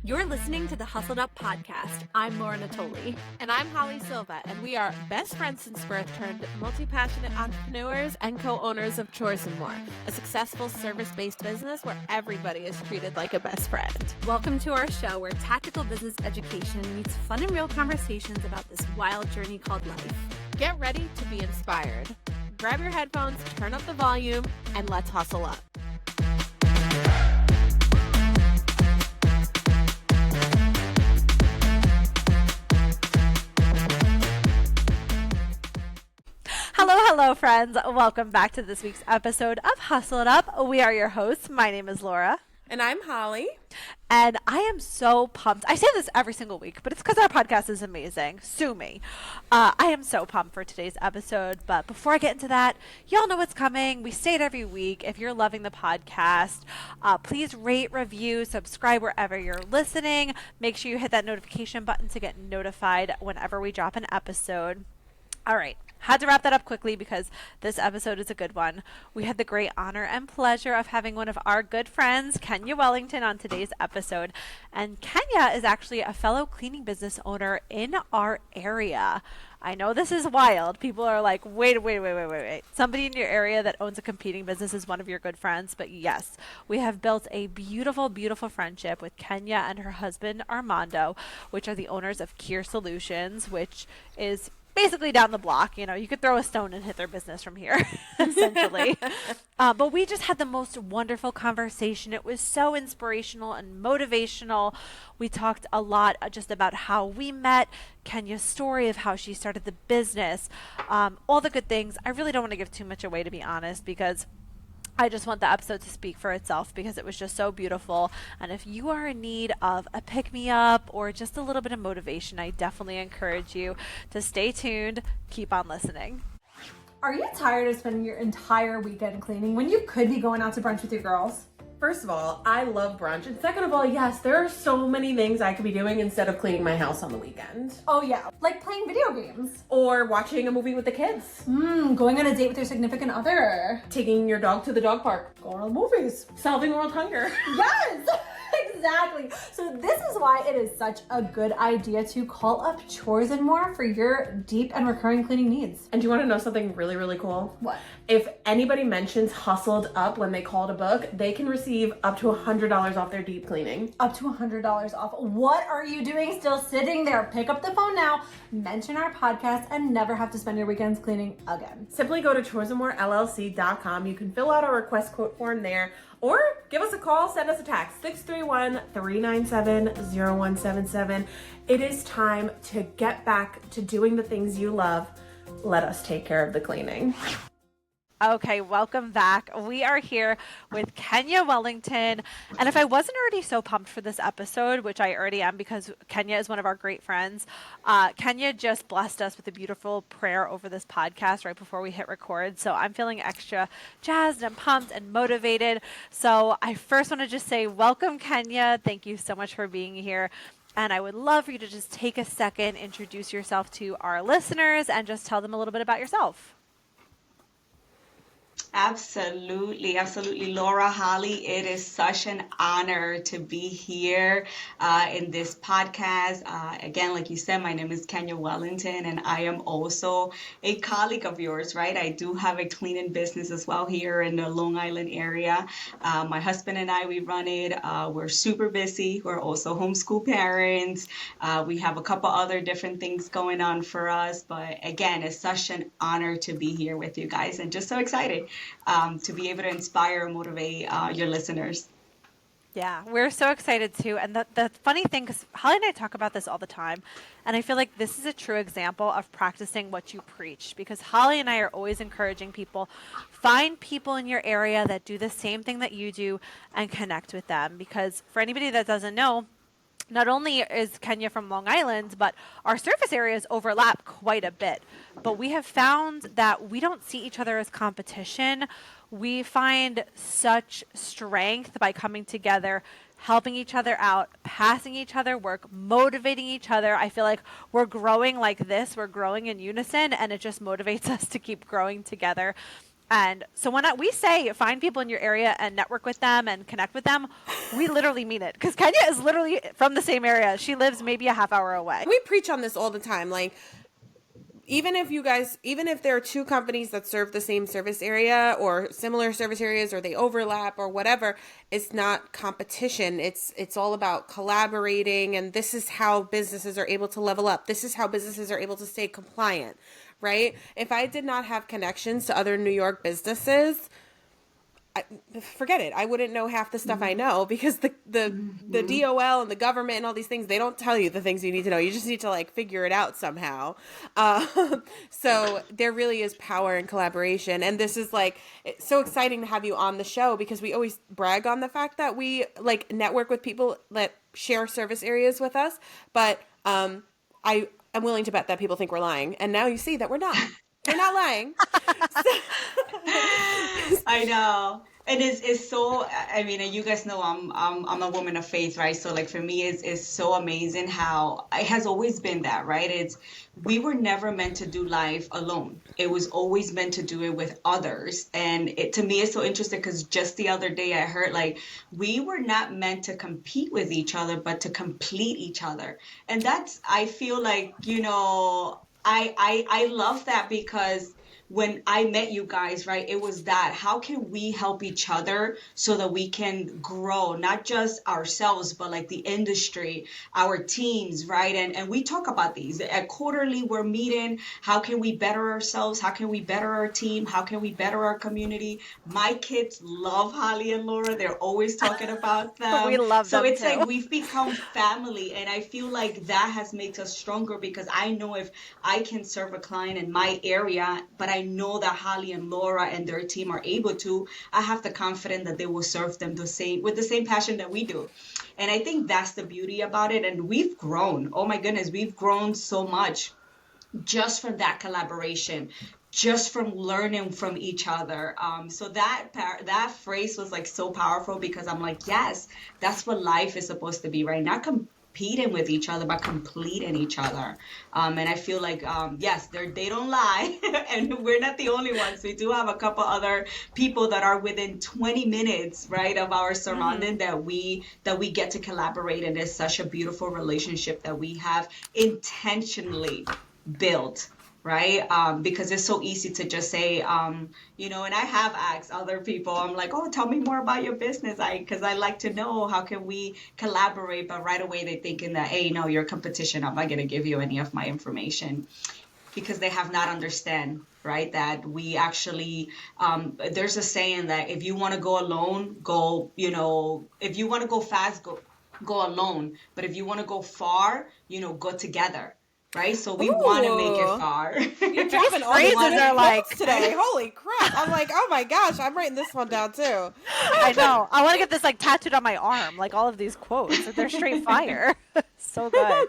You're listening to the Hustled Up podcast. I'm Laura Natoli. And I'm Holly Silva, and we are best friends since birth turned multi-passionate entrepreneurs and co-owners of Chores and More, a successful service-based business where everybody is treated like a best friend. Welcome to our show where tactical business education meets fun and real conversations about this wild journey called life. Get ready to be inspired. Grab your headphones, turn up the volume, and let's hustle up. Hello, friends. Welcome back to this week's episode of Hustle It Up. We are your hosts. My name is Laura. And I'm Holly. And I am so pumped. I say this every single week, but it's because our podcast is amazing. Sue me. I am so pumped for today's episode. But before I get into that, y'all know what's coming. We say it every week. If you're loving the podcast, please rate, review, subscribe wherever you're listening. Make sure you hit that notification button to get notified whenever we drop an episode. All right. Had to wrap that up quickly because this episode is a good one. We had the great honor and pleasure of having one of our good friends, Kenia Wellington, on today's episode. And Kenia is actually a fellow cleaning business owner in our area. I know this is wild. People are like, wait. Somebody in your area that owns a competing business is one of your good friends. But yes, we have built a beautiful, beautiful friendship with Kenia and her husband, Armando, which are the owners of Kear Solutions, which is basically down the block. You know, you could throw a stone and hit their business from here, essentially. But we just had the most wonderful conversation. It was so inspirational and motivational. We talked a lot just about how we met, Kenia's story of how she started the business, all the good things. I really don't want to give too much away, to be honest, because I just want the episode to speak for itself because it was just so beautiful. And if you are in need of a pick-me-up or just a little bit of motivation, I definitely encourage you to stay tuned. Keep on listening. Are you tired of spending your entire weekend cleaning when you could be going out to brunch with your girls? First of all, I love brunch. And second of all, yes, there are so many things I could be doing instead of cleaning my house on the weekend. Oh yeah, like playing video games. Or watching a movie with the kids. Going on a date with your significant other. Taking your dog to the dog park. Going to the movies. Solving world hunger. Yes! Exactly. So this is why it is such a good idea to call up Chores and More for your deep and recurring cleaning needs. And do you want to know something really, really cool? What? If anybody mentions Hustled Up when they call to book, they can receive up to $100 off their deep cleaning. Up to $100 off. What are you doing still sitting there? Pick up the phone now, mention our podcast, and never have to spend your weekends cleaning again. Simply go to choresandmorellc.com. You can fill out our request quote form there, or give us a call, send us a text, 631-397-0177. It is time to get back to doing the things you love. Let us take care of the cleaning. Okay, welcome back. We are here with Kenia Wellington. And if I wasn't already so pumped for this episode, which I already am because Kenia is one of our great friends, Kenia just blessed us with a beautiful prayer over this podcast right before we hit record. So I'm feeling extra jazzed and pumped and motivated. So I first want to just say welcome, Kenia. Thank you so much for being here. And I would love for you to just take a second, introduce yourself to our listeners, and just tell them a little bit about yourself. Absolutely, Laura, Holly. It is such an honor to be here in this podcast. Again, like you said, my name is Kenia Wellington, and I am also a colleague of yours, right? I do have a cleaning business as well here in the Long Island area. My husband and I, we run it. We're super busy. We're also homeschool parents. We have a couple other different things going on for us. But again, it's such an honor to be here with you guys and just so excited to be able to inspire and motivate your listeners. Yeah, we're so excited too. And the funny thing, because Holly and I talk about this all the time, and I feel like this is a true example of practicing what you preach, because Holly and I are always encouraging people, find people in your area that do the same thing that you do and connect with them. Because for anybody that doesn't know, not only is Kenia from Long Island, but our surface areas overlap quite a bit. But we have found that we don't see each other as competition. We find such strength by coming together, helping each other out, passing each other work, motivating each other. I feel like we're growing like this. We're growing in unison, and it just motivates us to keep growing together. And so when we say find people in your area and network with them and connect with them, we literally mean it. Because Kenya is literally from the same area. She lives maybe a half hour away. We preach on this all the time. Like, even if there are two companies that serve the same service area or similar service areas, or they overlap or whatever, it's not competition. It's all about collaborating. And this is how businesses are able to level up. This is how businesses are able to stay compliant, right? If I did not have connections to other New York businesses, forget it. I wouldn't know half the stuff I know, because the DOL and the government and all these things, they don't tell you the things you need to know. You just need to like figure it out somehow. So there really is power in collaboration. And this is like, it's so exciting to have you on the show, because we always brag on the fact that we like network with people that share service areas with us. But I'm willing to bet that people think we're lying. And now you see that we're not. We're not lying. I know. And it's so, I mean, and you guys know I'm a woman of faith, right? So like for me, it's so amazing how it has always been that, right? We were never meant to do life alone. It was always meant to do it with others. And to me, it's so interesting because just the other day I heard like we were not meant to compete with each other, but to complete each other. And I feel like, I love that, because when I met you guys, right, it was that, how can we help each other so that we can grow, not just ourselves, but like the industry, our teams, right? And we talk about these. At quarterly, we're meeting, how can we better ourselves? How can we better our team? How can we better our community? My kids love Holly and Laura. They're always talking about them. We love them So it's too. like we've become family. And I feel like that has made us stronger, because I know if I can serve a client in my area, but I know that Holly and Laura and their team are able to, I have the confidence that they will serve them with the same passion that we do. And I think that's the beauty about it. And we've grown. Oh my goodness, we've grown so much just from that collaboration, just from learning from each other. So that phrase was like so powerful, because I'm like, yes, that's what life is supposed to be, right? Not competing with each other, but completing each other. And I feel like, yes, they don't lie. And we're not the only ones. We do have a couple other people that are within 20 minutes, right, of our surrounding that we get to collaborate. And it's such a beautiful relationship that we have intentionally built. Right? Because it's so easy to just say, and I have asked other people, I'm like, oh, tell me more about your business. Because I like to know, how can we collaborate? But right away they're thinking that, hey, no, you're competition. I'm not going to give you any of my information, because they have not understand, right? That we actually, there's a saying that if you want to go alone, if you want to go fast, go alone. But if you want to go far, go together. Right, so we want to make it far. You're dropping all phrases these are like today. Holy crap! I'm like, oh my gosh, I'm writing this one down too. I know. I want to get this like tattooed on my arm, like all of these quotes. They're straight fire. So good.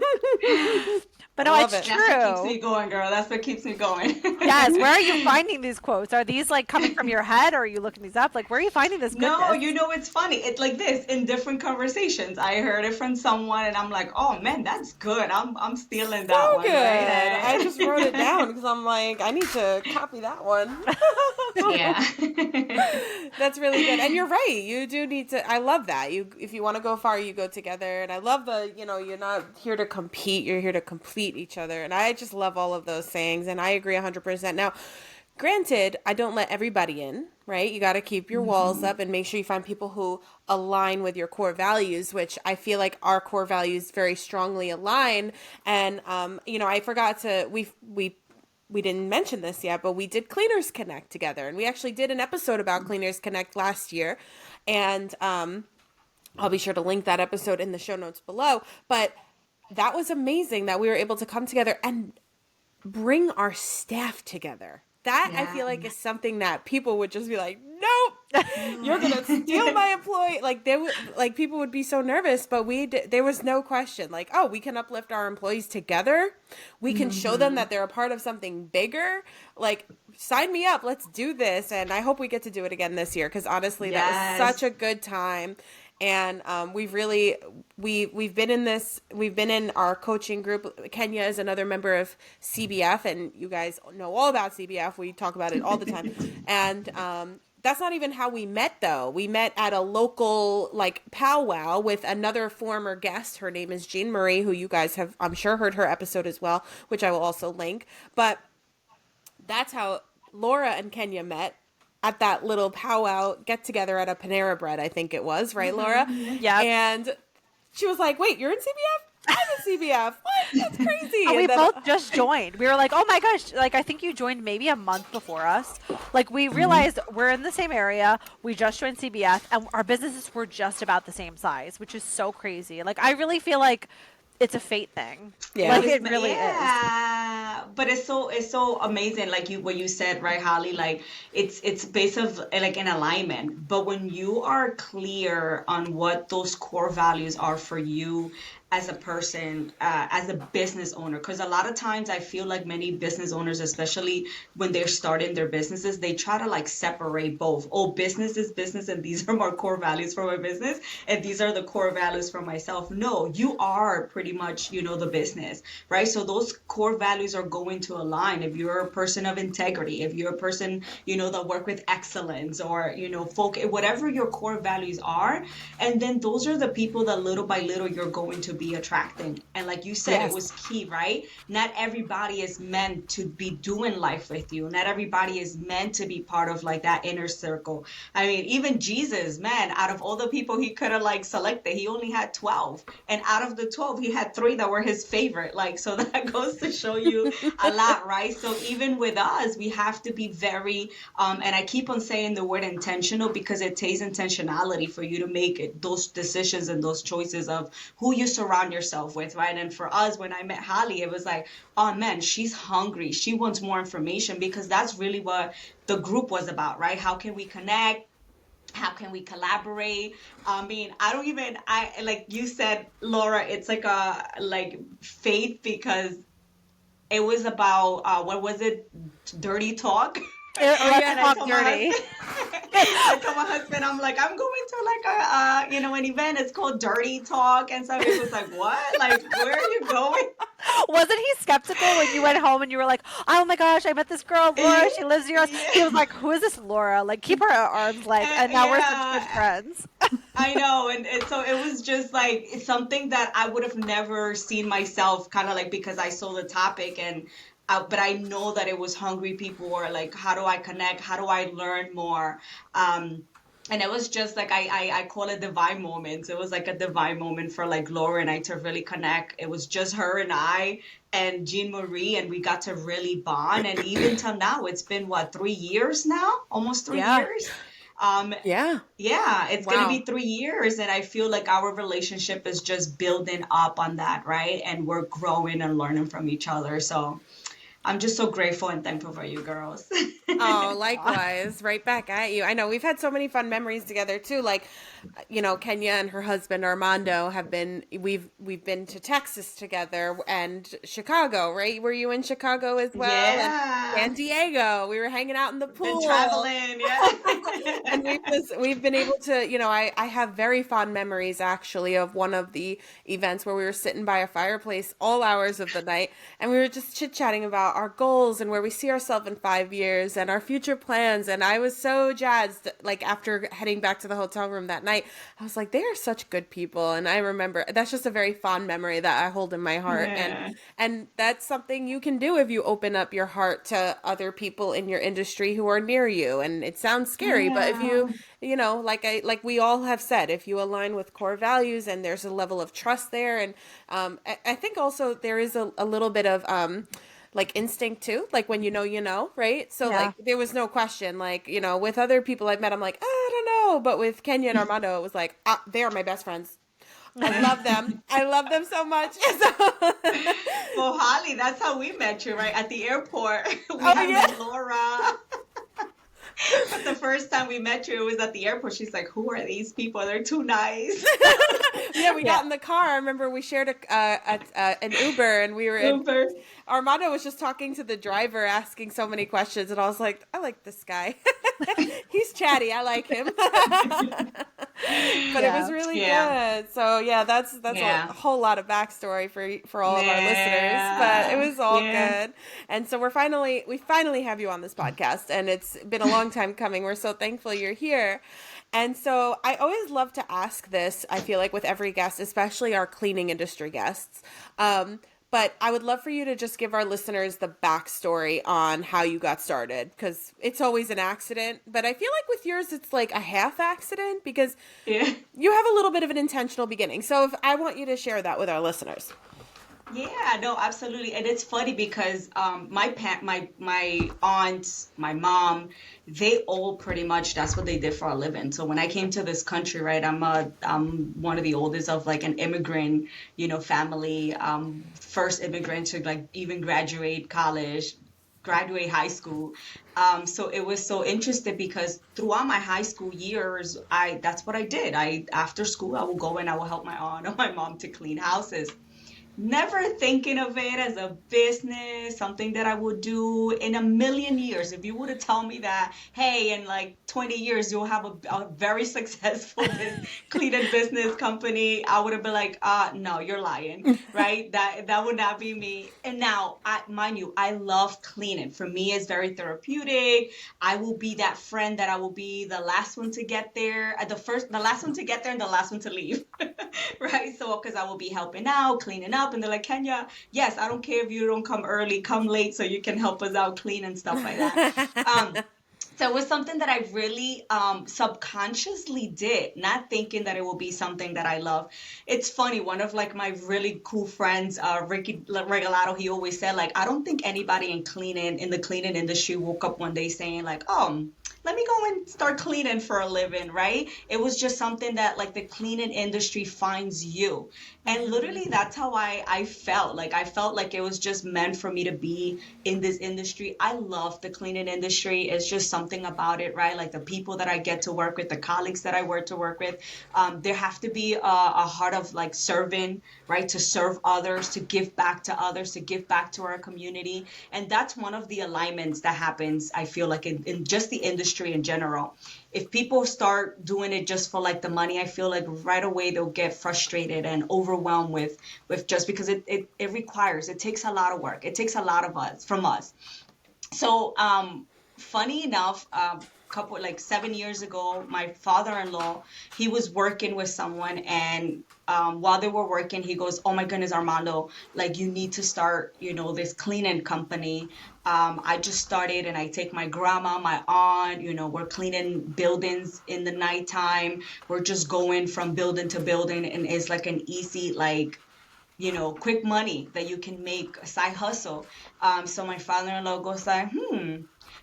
But no, it's true. That's what keeps me going, girl. That's what keeps me going. Yes. Where are you finding these quotes? Are these like coming from your head, or are you looking these up? Like, where are you finding this goodness? No, it's funny. It's like this in different conversations. I heard it from someone, and I'm like, oh man, that's good. I'm stealing that one. Good. Right? I just wrote it down because I'm like, I need to copy that one. Yeah. That's really good. And you're right. You do need to. I love that. If you want to go far, you go together. And I love you're not here to compete. You're here to complete each other. And I just love all of those sayings. And I agree 100%. Now, granted, I don't let everybody in, right? You got to keep your walls up and make sure you find people who align with your core values, which I feel like our core values very strongly align. And, I forgot to, we didn't mention this yet, but we did Cleaners Connect together. And we actually did an episode about Cleaners Connect last year. And I'll be sure to link that episode in the show notes below. But that was amazing that we were able to come together and bring our staff together. That I feel like is something that people would just be like, nope, you're going to steal my employee. Like people would be so nervous, but there was no question like, oh, we can uplift our employees together. We can show them that they're a part of something bigger. Like, sign me up. Let's do this. And I hope we get to do it again this year. Cause honestly, that was such a good time. And we've been in our coaching group. Kenya is another member of CBF, and you guys know all about CBF. We talk about it all the time. And that's not even how we met, though. We met at a local like powwow with another former guest. Her name is Jean Marie, who you guys have, I'm sure, heard her episode as well, which I will also link. But that's how Laura and Kenya met, at that little powwow get together at a Panera Bread, I think it was, right, Laura? Yeah. And she was like, "Wait, you're in CBF? I'm in CBF. What? That's crazy." And we And then- both just joined. We were like, oh my gosh, like I think you joined maybe a month before us. Like we realized we're in the same area. We just joined CBF and our businesses were just about the same size, which is so crazy. Like I really feel like it's a fate thing. Yeah. Like it really is. Yeah, but it's so amazing, like what you said, right, Holly? Like it's based of like an alignment. But when you are clear on what those core values are for you as a person, as a business owner, because a lot of times I feel like many business owners, especially when they're starting their businesses, they try to like separate both. Oh, business is business, and these are my core values for my business, and these are the core values for myself. No, you are pretty much, the business, right? So those core values are going to align. If you're a person of integrity, if you're a person, that work with excellence, or, whatever your core values are, and then those are the people that little by little you're going to be attracting. And like you said, Yes. It was key, right? Not everybody is meant to be doing life with you. Not everybody is meant to be part of like that inner circle. I mean, even Jesus, man, out of all the people he could have like selected, he only had 12. And out of the 12, he had 3 that were his favorite. Like, so that goes to show you a lot, right? So even with us, we have to be very, and I keep on saying the word intentional because it takes intentionality for you to make those decisions and those choices of who you surround yourself with, right? And for us, when I met Holly, it was like, oh man, she's hungry. She wants more information, because that's really what the group was about, right? How can we connect? How can we collaborate? I mean, like you said, Laura, it's like faith, because it was about, what was it? Dirty talk. Let's talk told dirty. I told my husband, I'm like, I'm going to like an event. It's called Dirty Talk. And so he was like, what? Like, where are you going? Wasn't he skeptical when you went home and you were like, oh my gosh, I met this girl, Laura, she lives near us. He was like, who is this Laura? Like, keep her at arm's length. And now we're such good friends. I know. And so it was just like something that I would have never seen myself, kind of like, because I saw the topic, and but I know that it was hungry people, or like, how do I connect? How do I learn more? And it was just like, I call it divine moments. It was like a divine moment for like Laura and I to really connect. It was just her and I and Jean Marie, and we got to really bond. And even till now, it's been 3 years now? Almost 3 years? Yeah, it's going to be 3 years. And I feel like our relationship is just building up on that, right? And we're growing and learning from each other. So I'm just so grateful and thankful for you girls. Oh, likewise. Right back at you. I know we've had so many fun memories together too. Like, Kenya and her husband Armando we've been to Texas together and Chicago, right? Were you in Chicago as well? Yeah. And San Diego. We were hanging out in the pool. Been traveling, yeah. And we've been able to, I have very fond memories actually of one of the events where we were sitting by a fireplace all hours of the night, and we were just chit-chatting about our goals and where we see ourselves in 5 years and our future plans. And I was so jazzed, like after heading back to the hotel room that night, I was like, they are such good people. And I remember that's just a very fond memory that I hold in my heart. Yeah. And that's something you can do if you open up your heart to other people in your industry who are near you. And it sounds scary, but if you, like we all have said, if you align with core values and there's a level of trust there. And I think also there is a little bit of like instinct too, like when right? So like there was no question, like, with other people I've met, I'm like, I don't know. But with Kenya and Armando, it was like, they are my best friends. I love them. I love them so much. Well, Holly, that's how we met you, right? At the airport. We met Laura. But the first time we met you, it was at the airport. She's like, who are these people? They're too nice. We got in the car. I remember we shared an Uber, and we were Uber. Armando was just talking to the driver, asking so many questions, and I was like, I like this guy. He's chatty. I like him. But it was really good. So yeah, that's a whole lot of backstory for all of our listeners. But it was all good. And so we finally have you on this podcast, and it's been a long time coming. We're so thankful you're here. And so I always love to ask this, I feel like with every guest, especially our cleaning industry guests. But I would love for you to just give our listeners the backstory on how you got started, because it's always an accident. But I feel like with yours, it's like a half accident because you have a little bit of an intentional beginning. So if I want you to share that with our listeners. Yeah, no, absolutely. And it's funny because my aunts, my mom, they all pretty much, that's what they did for a living. So when I came to this country, right, I'm one of the oldest of like an immigrant, family, first immigrant to like even graduate college, graduate high school. So it was so interesting because throughout my high school years, that's what I did. After school, I would go and I would help my aunt or my mom to clean houses. Never thinking of it as a business, something that I would do in a million years. If you would have told me that, hey, in like 20 years, you'll have a very successful cleaning business company, I would have been like, no, you're lying, right? That would not be me. And now, mind you, I love cleaning. For me, it's very therapeutic. I will be that friend that I will be the last one to get there, the last one to get there and the last one to leave, right? So, because I will be helping out, cleaning up. And they're like, Kenya, yes, I don't care if you don't come early, come late so you can help us out clean and stuff like that. So it was something that I really subconsciously did, not thinking that it will be something that I love. It's funny, one of like my really cool friends, Ricky Regalado, he always said like, I don't think anybody in the cleaning industry woke up one day saying like, let me go and start cleaning for a living, right? It was just something that like the cleaning industry finds you. And literally that's how I felt. Like I felt like it was just meant for me to be in this industry. I love the cleaning industry. It's just something about it, right? Like the people that I get to work with, the colleagues that I work to work with, there have to be a heart of like serving, right? To serve others, to give back to others, to give back to our community. And that's one of the alignments that happens, I feel like in just the industry in general. If people start doing it just for like the money, I feel like right away they'll get frustrated and overwhelmed with just because it takes a lot of work. It takes a lot from us. So funny enough, couple like 7 years ago, my father-in-law, he was working with someone, and while they were working, he goes, oh my goodness, Armando, like you need to start, this cleaning company. I just started, and I take my grandma, my aunt, we're cleaning buildings in the nighttime. We're just going from building to building, and it's like an easy, like, quick money that you can make, a side hustle. So my father-in-law goes like,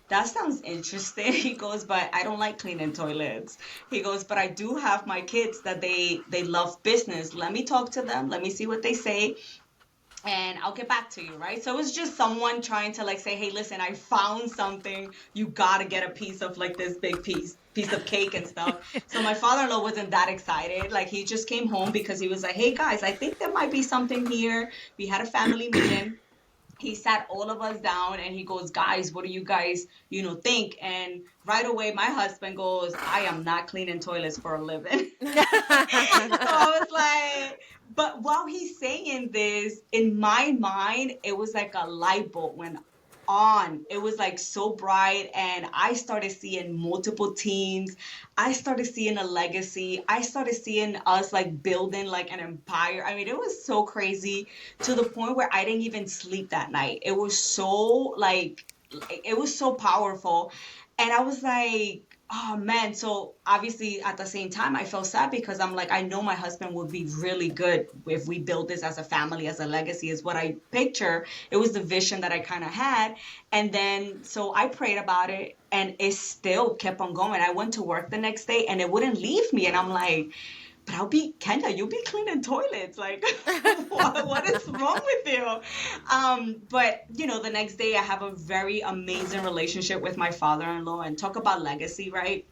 that sounds interesting. He goes, but I don't like cleaning toilets. He goes, but I do have my kids that they love business. Let me talk to them. Let me see what they say. And I'll get back to you, right? So it was just someone trying to like say, hey, listen, I found something. You got to get a piece of like this big piece of cake and stuff. So my father-in-law wasn't that excited. Like he just came home because he was like, hey guys, I think there might be something here. We had a family meeting. He sat all of us down and he goes, guys, what do you guys, think? And right away, my husband goes, I am not cleaning toilets for a living. So I was like, but while he's saying this, in my mind, it was like a light bulb went on. It was like so bright, and I started seeing multiple teams. I started seeing a legacy. I started seeing us like building like an empire. I mean, it was so crazy to the point where I didn't even sleep that night. It was so it was so powerful. And I was like, oh man. So obviously at the same time, I felt sad because I'm like, I know my husband would be really good if we build this as a family, as a legacy, is what I picture. It was the vision that I kind of had. And then, so I prayed about it, and it still kept on going. I went to work the next day and it wouldn't leave me. And I'm like, but Kenya, you'll be cleaning toilets. Like, what is wrong with you? But, the next day I have a very amazing relationship with my father-in-law, and talk about legacy, right?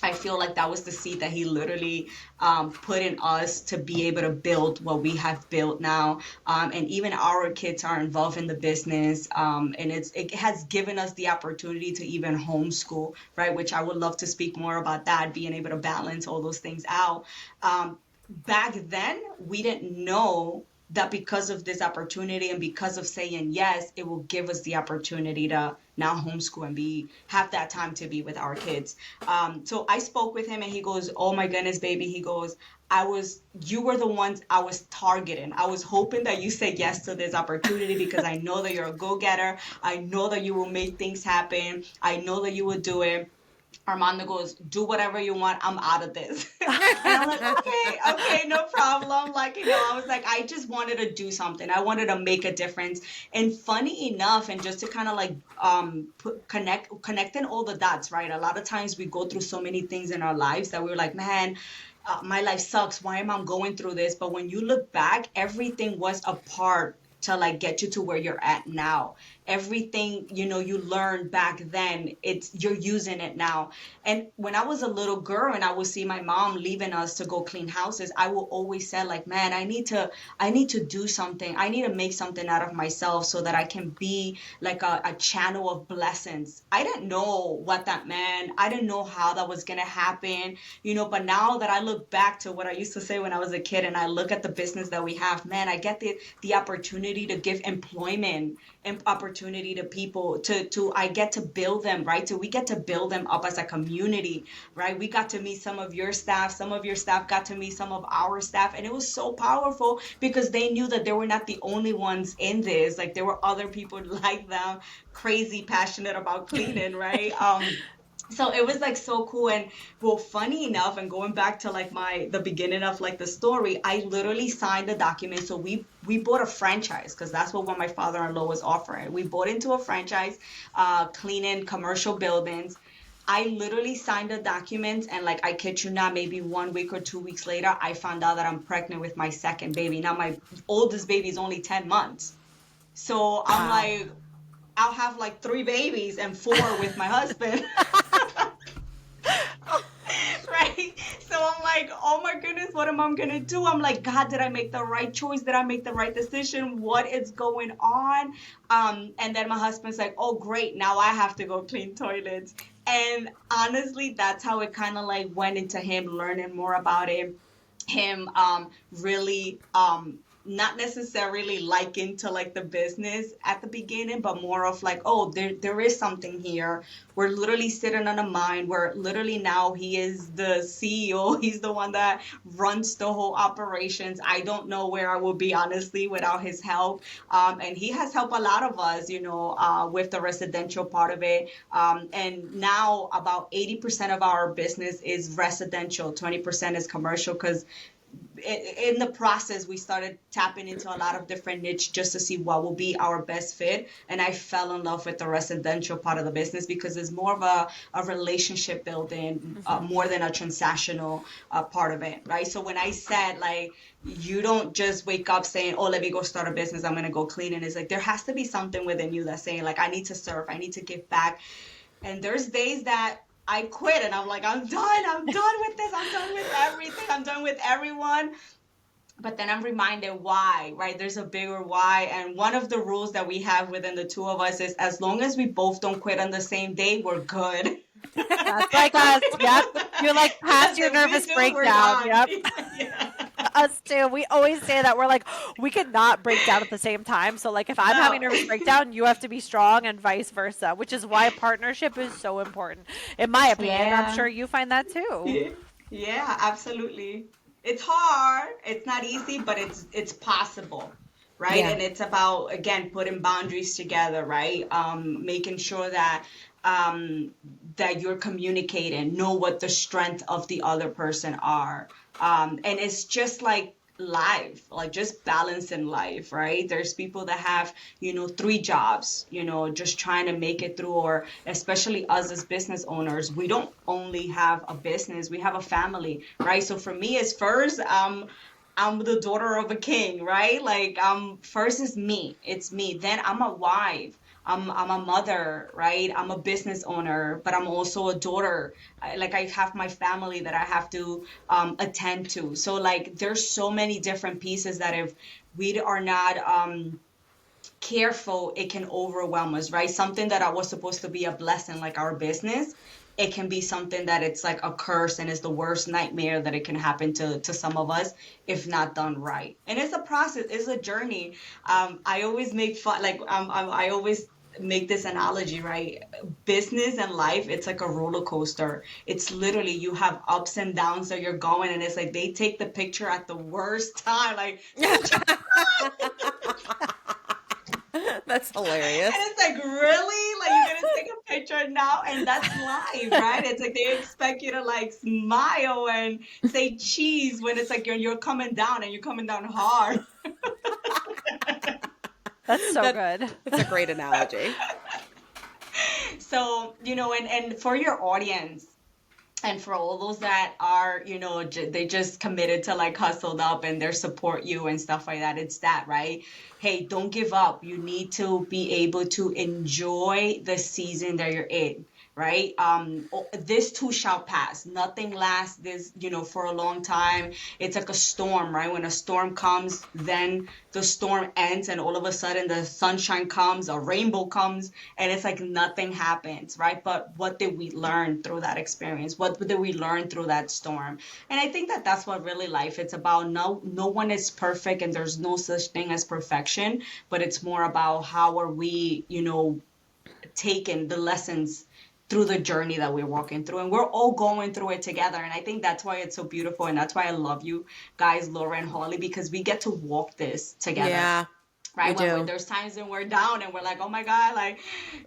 I feel like that was the seed that he literally put in us to be able to build what we have built now. And even our kids are involved in the business. And it has given us the opportunity to even homeschool, right? Which I would love to speak more about that, being able to balance all those things out. Back then, we didn't know that because of this opportunity and because of saying yes, it will give us the opportunity to now homeschool and have that time to be with our kids. So I spoke with him and he goes, "Oh my goodness, baby." He goes, you were the ones I was targeting. I was hoping that you said yes to this opportunity because I know that you're a go-getter. I know that you will make things happen. I know that you will do it. Armando goes, "Do whatever you want. I'm out of this." And I'm like, okay, no problem. Like, I was like, I just wanted to do something. I wanted to make a difference. And funny enough, and just to kind of like connecting all the dots, right? A lot of times we go through so many things in our lives that we're like, man, my life sucks. Why am I going through this? But when you look back, everything was a part to like get you to where you're at now. Everything, you learned back then, you're using it now. And when I was a little girl and I would see my mom leaving us to go clean houses, I will always say like, man, I need to do something. I need to make something out of myself so that I can be like a channel of blessings. I didn't know what that meant. I didn't know how that was going to happen, but now that I look back to what I used to say when I was a kid and I look at the business that we have, man, I get the opportunity to give employment and opportunity to people I get to build them, right? So we get to build them up as a community, right? We got to meet some of your staff got to meet some of our staff, and it was so powerful because they knew that they were not the only ones in this. Like there were other people like them, crazy passionate about cleaning, right? So it was like so cool. And well, funny enough, and going back to like the beginning of like the story, I literally signed a document. So we bought a franchise because that's what my father-in-law was offering. We bought into a franchise, cleaning commercial buildings. I literally signed the documents, and like, I kid you not, maybe 1 week or 2 weeks later, I found out that I'm pregnant with my second baby. Now my oldest baby is only 10 months. So I'm like, I'll have like 3 babies and 4 with my husband. Right? So I'm like, oh my goodness, what am I going to do? I'm like, God, did I make the right choice? Did I make the right decision? What is going on? And then my husband's like, oh, great. Now I have to go clean toilets. And honestly, that's how it kind of like went into him learning more about it. Him really not necessarily liking to like the business at the beginning, but more of like, oh, there is something here. We're literally sitting on a mine. We're literally now he is the CEO. He's the one that runs the whole operations. I don't know where I would be honestly without his help. And he has helped a lot of us, with the residential part of it. And now about 80% of our business is residential, 20% is commercial, because in the process, we started tapping into a lot of different niche just to see what will be our best fit. And I fell in love with the residential part of the business because it's more of a relationship building, more than a transactional part of it, right? So when I said, like, you don't just wake up saying, oh, let me go start a business, I'm going to go clean. And it's like, there has to be something within you that's saying, like, I need to serve, I need to give back. And there's days that I quit and I'm like, I'm done with this. I'm done with everything. I'm done with everyone. But then I'm reminded why, right? There's a bigger why. And one of the rules that we have within the two of us is as long as we both don't quit on the same day, we're good. That's like us. Yep. You're like past your nervous breakdown. Yep. Yeah. Us too. We always say that we're like, we could not break down at the same time. So like if I'm having a nervous breakdown, you have to be strong and vice versa, which is why partnership is so important. In my opinion, Yeah. I'm sure you find that too. Yeah, absolutely. It's hard. It's not easy, but it's possible, right? Yeah. And it's about, again, putting boundaries together, right? Making sure that that you're communicating, know what the strength of the other person are. And it's just like life, like just balance in life, right? There's people that have, 3 jobs, just trying to make it through, or especially us as business owners, we don't only have a business, we have a family, right? So for me, as first, I'm the daughter of a king, right? Like, first is me. It's me. Then I'm a wife. I'm a mother, right? I'm a business owner, but I'm also a daughter. I have my family that I have to attend to. So like there's so many different pieces that if we are not careful, it can overwhelm us, right? Something that I was supposed to be a blessing, like our business, it can be something that it's like a curse and is the worst nightmare that it can happen to some of us if not done right. And it's a process, it's a journey. I always make fun, like I always make this analogy, right? Business and life, it's like a roller coaster. It's literally you have ups and downs that you're going, and it's like they take the picture at the worst time, like That's hilarious. and it's like, really? Like, you're gonna take a picture now? And that's life, right? It's like they expect you to like smile and say cheese when it's like you're coming down and you're coming down hard. That's so good. It's a great analogy. So, and for your audience, and for all those that are, they just committed to like hustled up and they support you and stuff like that. It's that, right? Hey, don't give up. You need to be able to enjoy the season that you're in, right? This too shall pass. Nothing lasts this, for a long time. It's like a storm, right? When a storm comes, then the storm ends and all of a sudden the sunshine comes, a rainbow comes, and it's like nothing happens, right? But what did we learn through that experience? What did we learn through that storm? And I think that that's what really life it's about. No one is perfect and there's no such thing as perfection, but it's more about how are we, taking the lessons through the journey that we're walking through, and we're all going through it together. And I think that's why it's so beautiful, and that's why I love you guys, Laura and Holly, because we get to walk this together. Yeah, right? we do. When there's times when we're down and we're like, oh my God, like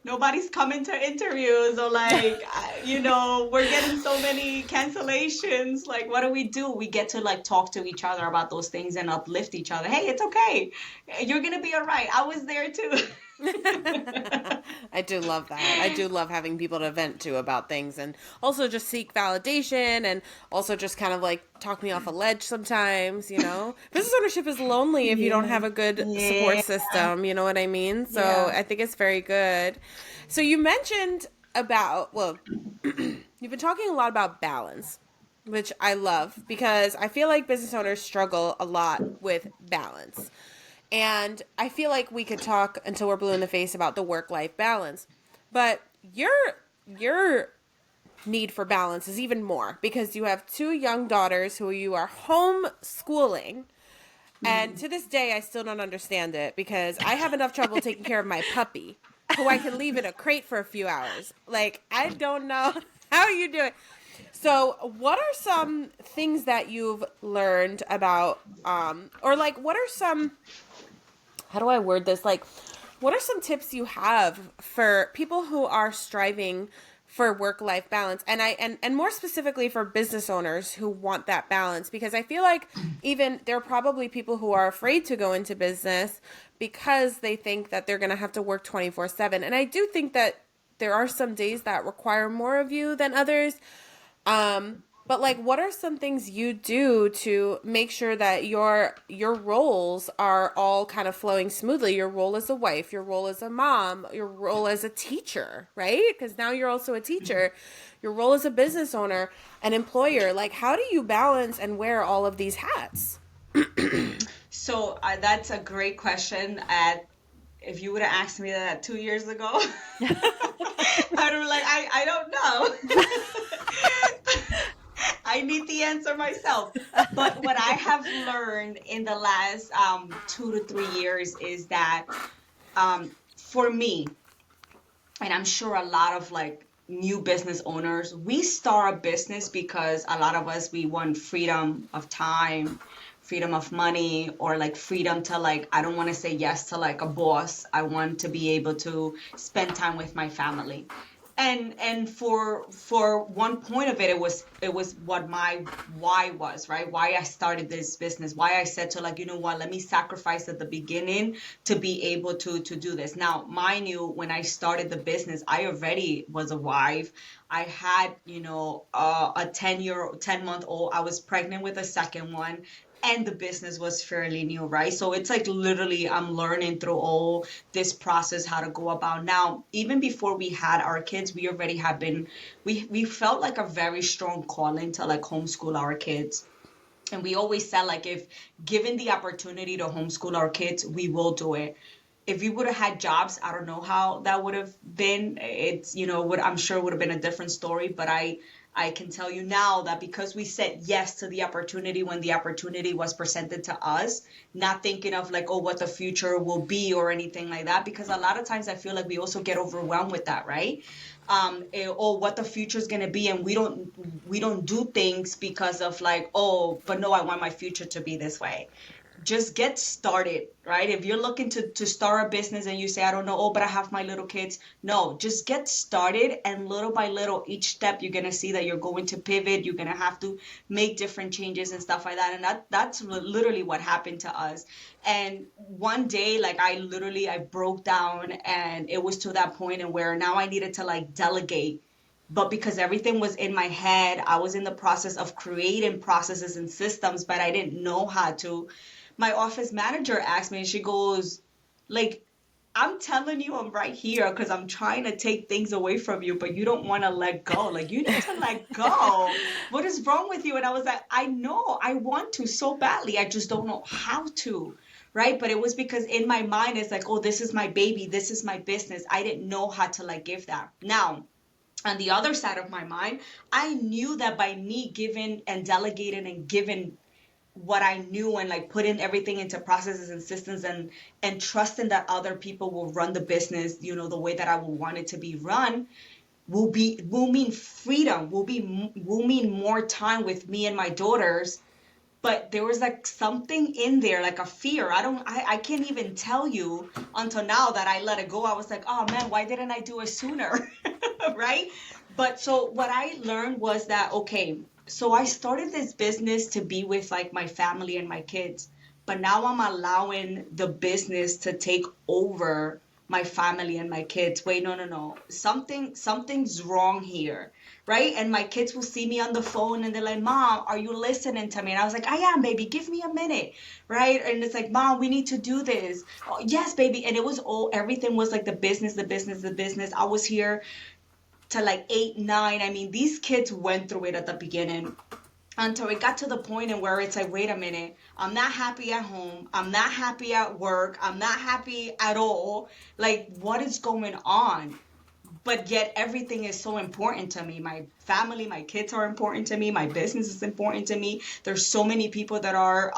nobody's coming to interviews, or like, we're getting so many cancellations. Like, what do? We get to like talk to each other about those things and uplift each other. Hey, it's okay. You're going to be all right. I was there too. I do love that. I do love having people to vent to about things, and also just seek validation, and also just kind of like talk me off a ledge sometimes, Business ownership is lonely if you don't have a good support system, you know what I mean? So I think it's very good. So you mentioned you've been talking a lot about balance, which I love because I feel like business owners struggle a lot with balance. And I feel like we could talk until we're blue in the face about the work-life balance. But your need for balance is even more because you have 2 young daughters who you are homeschooling. And to this day, I still don't understand it because I have enough trouble taking care of my puppy, who I can leave in a crate for a few hours. Like, I don't know how you do it. So what are some things that you've learned about, or like, what are some... How do I word this? Like, what are some tips you have for people who are striving for work-life balance? And more specifically for business owners who want that balance, because I feel like even there are probably people who are afraid to go into business because they think that they're going to have to work 24/7. And I do think that there are some days that require more of you than others. But like, what are some things you do to make sure that your roles are all kind of flowing smoothly? Your role as a wife, your role as a mom, your role as a teacher, right? Because now you're also a teacher, your role as a business owner, an employer. Like, how do you balance and wear all of these hats? So that's a great question. If you would have asked me that 2 years ago, I would have been like, I don't know. I need the answer myself. But what I have learned in the last 2 to 3 years is that for me, and I'm sure a lot of like new business owners, we start a business because a lot of us, we want freedom of time, freedom of money, or like freedom to like, I don't want to say yes to like a boss. I want to be able to spend time with my family. And for one point of it, it was what my why was, right? Why I started this business, why I said to like, you know what, let me sacrifice at the beginning to be able to do this. Now, mind you, when I started the business, I already was a wife. I had, a 10-month-old. I was pregnant with a second one. and the business was fairly new, right? So it's like literally I'm learning through all this process how to go about. Now, even before we had our kids, we already have been, we felt like a very strong calling to like homeschool our kids. And we always said, like, if given the opportunity to homeschool our kids, we will do it. If we would have had jobs, I don't know how that would have been. It's, I'm sure it would have been a different story. But I can tell you now that because we said yes to the opportunity when the opportunity was presented to us, not thinking of like, oh, what the future will be or anything like that. Because a lot of times I feel like we also get overwhelmed with that, right? Or what the future is going to be, and we don't do things because of like, oh, but no, I want my future to be this way. Just get started, right? If you're looking to start a business and you say, I don't know, oh, but I have my little kids. No, just get started. And little by little, each step, you're going to see that you're going to pivot. You're going to have to make different changes and stuff like that. And that's literally what happened to us. And one day, like I broke down, and it was to that point and where now I needed to like delegate. But because everything was in my head, I was in the process of creating processes and systems, but I didn't know how to. My office manager asked me, and she goes, like, I'm telling you, I'm right here because I'm trying to take things away from you, but you don't want to let go. Like, you need to let go. What is wrong with you? And I was like, I know I want to so badly. I just don't know how to. Right. But it was because in my mind, it's like, oh, this is my baby. This is my business. I didn't know how to like give that. Now, on the other side of my mind, I knew that by me giving and delegating and giving what I knew and like putting everything into processes and systems and trusting that other people will run the business, the way that I will want it to be run, will mean freedom, will mean more time with me and my daughters. But there was like something in there, like a fear. I can't even tell you until now that I let it go. I was like, oh man, why didn't I do it sooner? Right? But so what I learned was that, okay, so I started this business to be with like my family and my kids, but now I'm allowing the business to take over my family and my kids. Wait, no. Something's wrong here, right? And my kids will see me on the phone and they're like, Mom, are you listening to me? And I was like, I am, baby. Give me a minute, right? And it's like, Mom, we need to do this. Oh, yes, baby. And it was everything was like the business. I was here to like 8, 9. I mean, these kids went through it at the beginning until it got to the point in where it's like, wait a minute, I'm not happy at home. I'm not happy at work. I'm not happy at all. Like, what is going on? But yet everything is so important to me. My family, my kids are important to me. My business is important to me. There's so many people that are,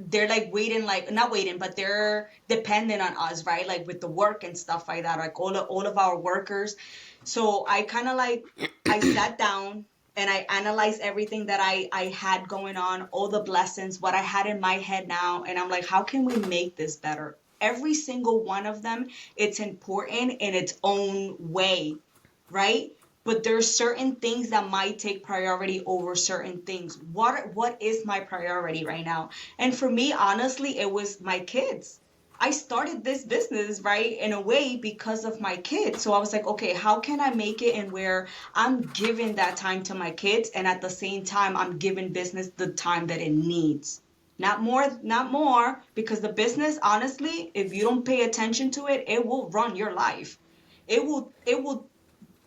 they're like waiting, like not waiting, but they're dependent on us, right? Like with the work and stuff like that, like all of our workers. So I kind of like, I sat down and I analyzed everything that I had going on, all the blessings, what I had in my head now. And I'm like, how can we make this better? Every single one of them, it's important in its own way, right? But there's certain things that might take priority over certain things. What is my priority right now? And for me, honestly, it was my kids. I started this business, right, in a way because of my kids. So I was like, okay, how can I make it in where I'm giving that time to my kids and at the same time I'm giving business the time that it needs? Not more, because the business, honestly, if you don't pay attention to it, it will run your life. It will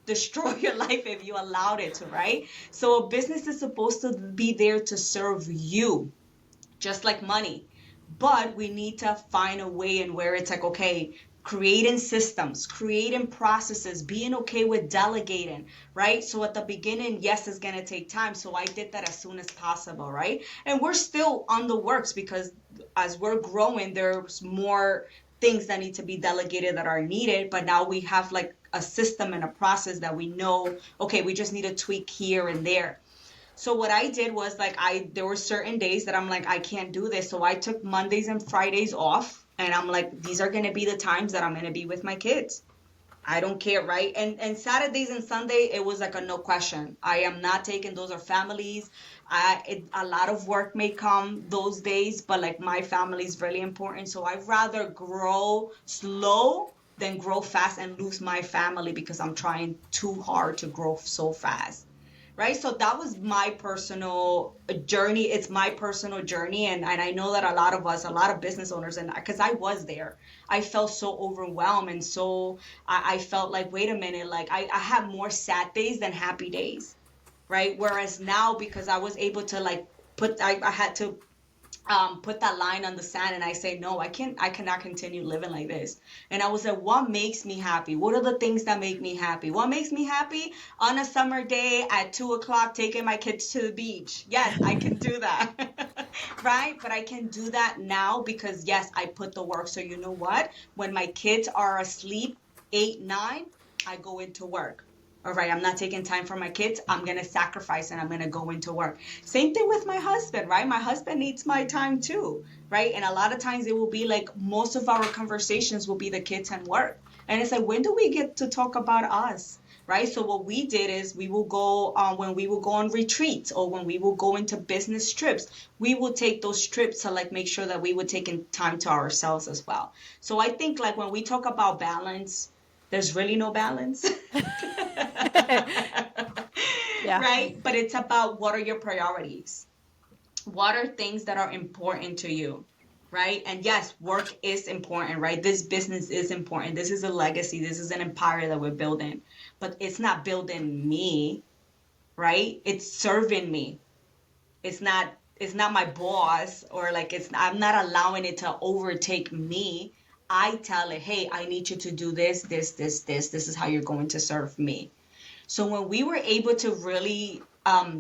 destroy your life if you allowed it to, right? So a business is supposed to be there to serve you, just like money. But we need to find a way in where it's like, okay, creating systems, creating processes, being okay with delegating, right? So at the beginning, yes, it's going to take time. So I did that as soon as possible, right? And we're still on the works because as we're growing, there's more things that need to be delegated that are needed. But now we have like a system and a process that we know, okay, we just need to tweak here and there. So what I did was like, there were certain days that I'm like, I can't do this. So I took Mondays and Fridays off. And I'm like, these are going to be the times that I'm going to be with my kids. I don't care, right? And Saturdays and Sunday, it was like a no question. I am not taking, those are families. A lot of work may come those days, but like my family is really important. So I'd rather grow slow than grow fast and lose my family because I'm trying too hard to grow so fast. right? So that was my personal journey. It's my personal journey. And I know that a lot of us, a lot of business owners, and because I was there, I felt so overwhelmed. And so I felt like, wait a minute, like I have more sad days than happy days, right? Whereas now, because I was able to like I had to put that line on the sand, and I say, no, I cannot continue living like this. And I was like, what makes me happy? What are the things that make me happy? What makes me happy? On a summer day at 2 o'clock, taking my kids to the beach. Yes, I can do that. Right? But I can do that now because yes, I put the work. So you know what? When my kids are asleep, 8, 9, I go into work. All right, I'm not taking time for my kids. I'm going to sacrifice and I'm going to go into work. Same thing with my husband, right? My husband needs my time too, right? And a lot of times it will be like most of our conversations will be the kids and work. And it's like, when do we get to talk about us, right? So what we did is we will go when we will go on retreats or when we will go into business trips, we will take those trips to like make sure that we would take in time to ourselves as well. So I think like when we talk about balance, there's really no balance. Yeah. Right? But it's about what are your priorities? What are things that are important to you? Right? And yes, work is important, right? This business is important. This is a legacy. This is an empire that we're building. But it's not building me, right? It's serving me. It's not my boss or like I'm not allowing it to overtake me. I tell it, hey, I need you to do this, this, this, this. This is how you're going to serve me. So when we were able to really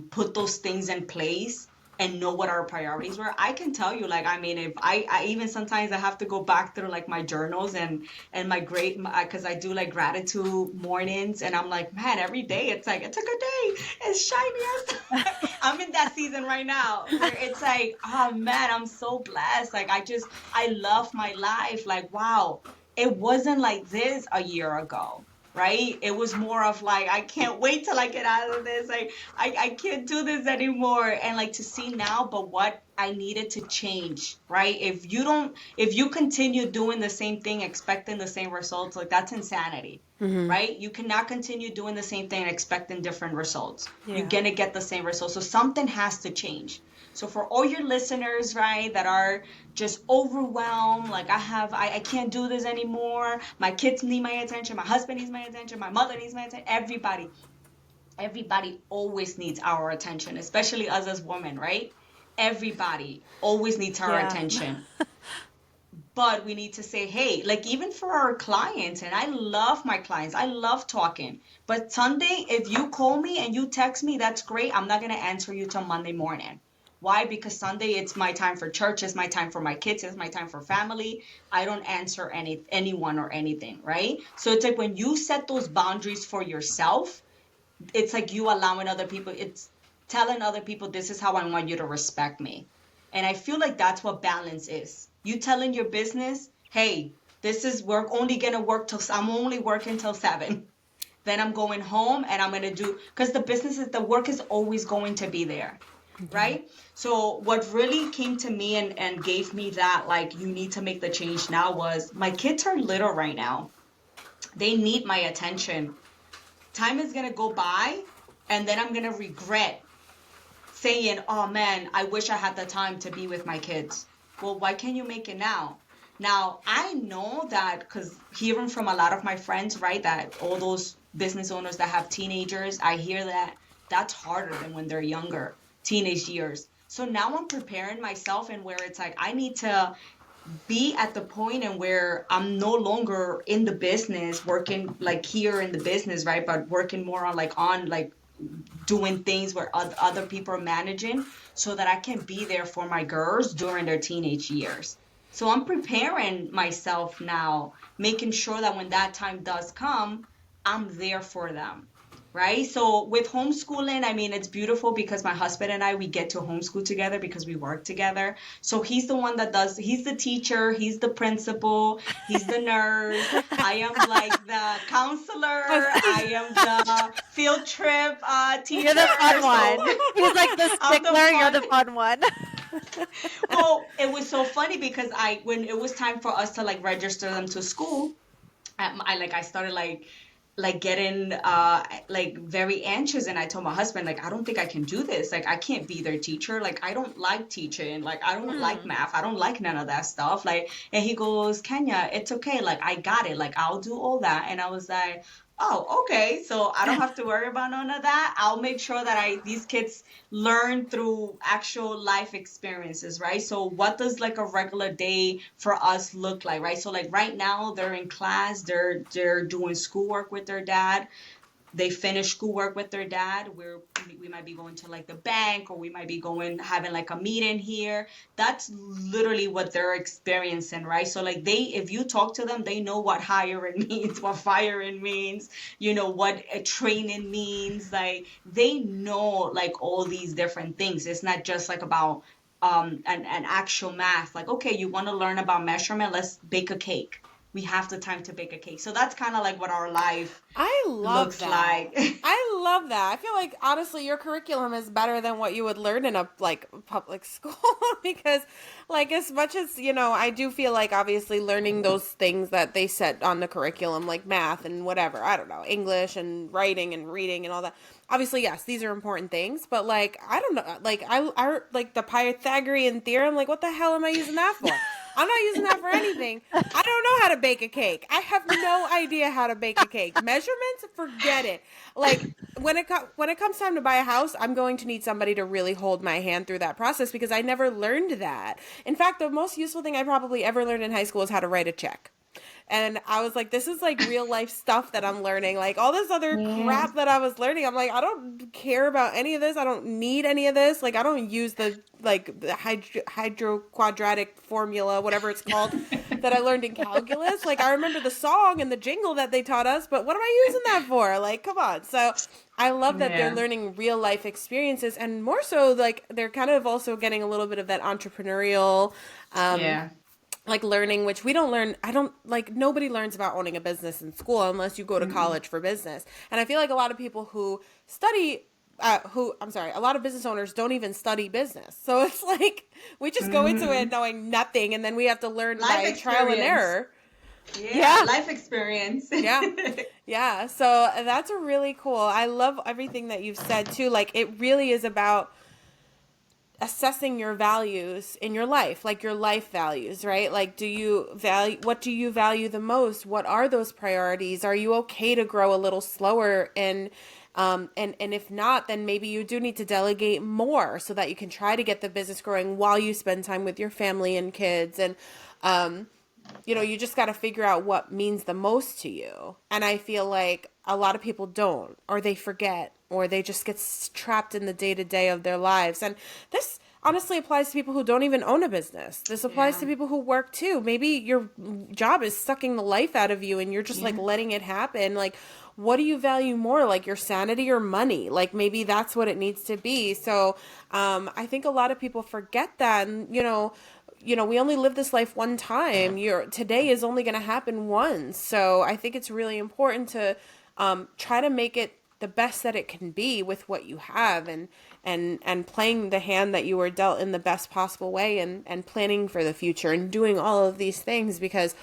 put those things in place and know what our priorities were, I can tell you, like, I mean, if I even sometimes I have to go back through like my journals and my because I do like gratitude mornings, and I'm like, man, every day it's like, it's a good day. It's shiny. I'm in that season right now where it's like, oh man, I'm so blessed. Like, I love my life. Like, wow, it wasn't like this a year ago. Right? It was more of like, I can't wait till I get out of this. Like, I can't do this anymore. And like to see now, but what I needed to change, right? If you continue doing the same thing, expecting the same results, like that's insanity, right? You cannot continue doing the same thing and expecting different results. Yeah. You're going to get the same results. So something has to change. So for all your listeners, right, that are just overwhelmed, like I can't do this anymore. My kids need my attention. My husband needs my attention. My mother needs my attention. Everybody always needs our attention, especially us as women, right? Everybody always needs our attention. But we need to say, hey, like even for our clients, and I love my clients. I love talking. But Sunday, if you call me and you text me, that's great. I'm not going to answer you till Monday morning. Why? Because Sunday, it's my time for church, it's my time for my kids, it's my time for family. I don't answer anyone or anything, right? So it's like when you set those boundaries for yourself, it's like you allowing other people, it's telling other people, this is how I want you to respect me. And I feel like that's what balance is. You telling your business, hey, we're only going to work I'm only working till 7. Then I'm going home and I'm going to do, because the work is always going to be there. Right? So what really came to me and gave me that, like, you need to make the change now was my kids are little right now. They need my attention. Time is going to go by and then I'm going to regret saying, oh man, I wish I had the time to be with my kids. Well, why can't you make it now? Now, I know that because hearing from a lot of my friends, right, that all those business owners that have teenagers, I hear that that's harder than when they're younger. Teenage years. So now I'm preparing myself and where it's like I need to be at the point and where I'm no longer in the business working like here in the business, right? But working more on doing things where other people are managing so that I can be there for my girls during their teenage years. So I'm preparing myself now, making sure that when that time does come, I'm there for them. Right? So with homeschooling, I mean, it's beautiful because my husband and I, we get to homeschool together because we work together. So he's the one he's the teacher, he's the principal, he's the nurse. I am like the counselor. I am the field trip teacher. You're the fun one. He's like the stickler, you're the fun one. Well, it was so funny because when it was time for us to like register them to school, I started like like getting like very anxious, and I told my husband, like, I don't think I can do this. Like, I can't be their teacher. Like, I don't like teaching. Like, I don't like math. I don't like none of that stuff. Like, and he goes, Kenya, it's okay. Like, I got it. Like, I'll do all that. And I was like, oh, okay. So I don't have to worry about none of that. I'll make sure that these kids learn through actual life experiences, right? So what does like a regular day for us look like, right? So like right now they're in class, they're doing schoolwork with their dad. They finish schoolwork with their dad. We might be going to like the bank, or we might be going having like a meeting here. That's literally what they're experiencing, right? So like if you talk to them, they know what hiring means, what firing means, what a training means. Like they know like all these different things. It's not just like about an actual math. Like, okay, you want to learn about measurement? Let's bake a cake. We have the time to bake a cake. So that's kind of like what our life I love looks that. like. I love that. I feel like honestly your curriculum is better than what you would learn in a like public school because like as much as, I do feel like obviously learning those things that they set on the curriculum like math and whatever, I don't know, English and writing and reading and all that. Obviously, yes, these are important things, but like I don't know, like I like the Pythagorean theorem, like what the hell am I using that for? I'm not using that for anything. I don't know how to bake a cake. I have no idea how to bake a cake. Measurements, forget it. Like when it comes time to buy a house, I'm going to need somebody to really hold my hand through that process because I never learned that. In fact, the most useful thing I probably ever learned in high school is how to write a check. And I was like, this is like real life stuff that I'm learning. Like all this other crap that I was learning, I'm like, I don't care about any of this. I don't need any of this. Like I don't use the hydroquadratic formula, whatever it's called, that I learned in calculus. Like I remember the song and the jingle that they taught us, but what am I using that for? Like, come on. So I love that they're learning real life experiences, and more so like they're kind of also getting a little bit of that entrepreneurial, like learning, which we don't learn. Nobody learns about owning a business in school unless you go to college for business. And I feel like a lot of people who study, a lot of business owners don't even study business. So it's like, we just go into it knowing nothing. And then we have to learn by trial and error. Yeah. Life experience. Yeah. So that's a really cool. I love everything that you've said too. Like it really is about assessing your values in your life, like your life values, right? Like, what do you value the most? What are those priorities? Are you okay to grow a little slower? And if not, then maybe you do need to delegate more so that you can try to get the business growing while you spend time with your family and kids. And, you just got to figure out what means the most to you. And I feel like a lot of people don't, or they forget, or they just get trapped in the day-to-day of their lives. And this honestly applies to people who don't even own a business. This applies to people who work too. Maybe your job is sucking the life out of you and you're just like letting it happen. Like, what do you value more, like your sanity or money? Like maybe that's what it needs to be. So I think a lot of people forget that. And, we only live this life one time. Today is only going to happen once. So I think it's really important to try to make it the best that it can be with what you have, and playing the hand that you were dealt in the best possible way, and planning for the future and doing all of these things, because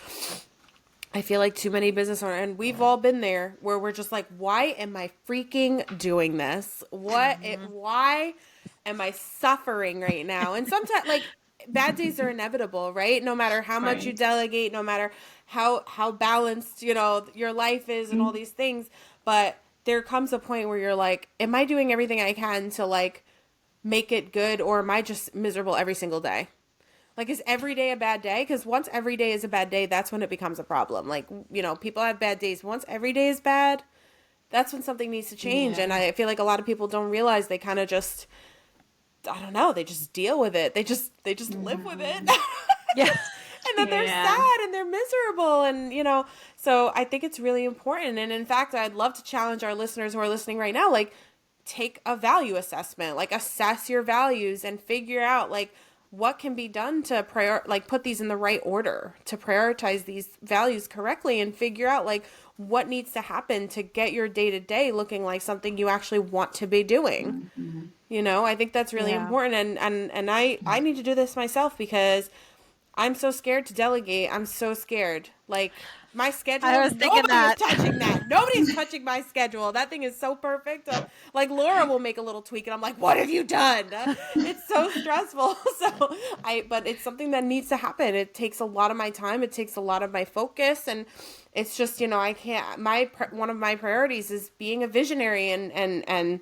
I feel like too many business owners, and we've all been there, where we're just like, why am I freaking doing this? Why am I suffering right now? And sometimes like bad days are inevitable, right? No matter how much you delegate, no matter how balanced, your life is and all these things. But there comes a point where you're like, am I doing everything I can to like make it good, or am I just miserable every single day? Like, is every day a bad day? Because once every day is a bad day, that's when it becomes a problem. Like, people have bad days. Once every day is bad, that's when something needs to change. And I feel like a lot of people don't realize they kind of just, I don't know, they just deal with it. They just live with it. And then they're sad and they're miserable, and so I think it's really important. And in fact, I'd love to challenge our listeners who are listening right now, like, take a value assessment, like assess your values and figure out like what can be done to put these in the right order, to prioritize these values correctly, and figure out like what needs to happen to get your day-to-day looking like something you actually want to be doing. I think that's really important. And I need to do this myself, because I'm so scared to delegate. I'm so scared. Like, my schedule, I was thinking nobody that. is touching that. Nobody's touching my schedule. That thing is so perfect. Like, Laura will make a little tweak, and I'm like, what have you done? It's so stressful. But it's something that needs to happen. It takes a lot of my time. It takes a lot of my focus, and it's just, I can't, one of my priorities is being a visionary and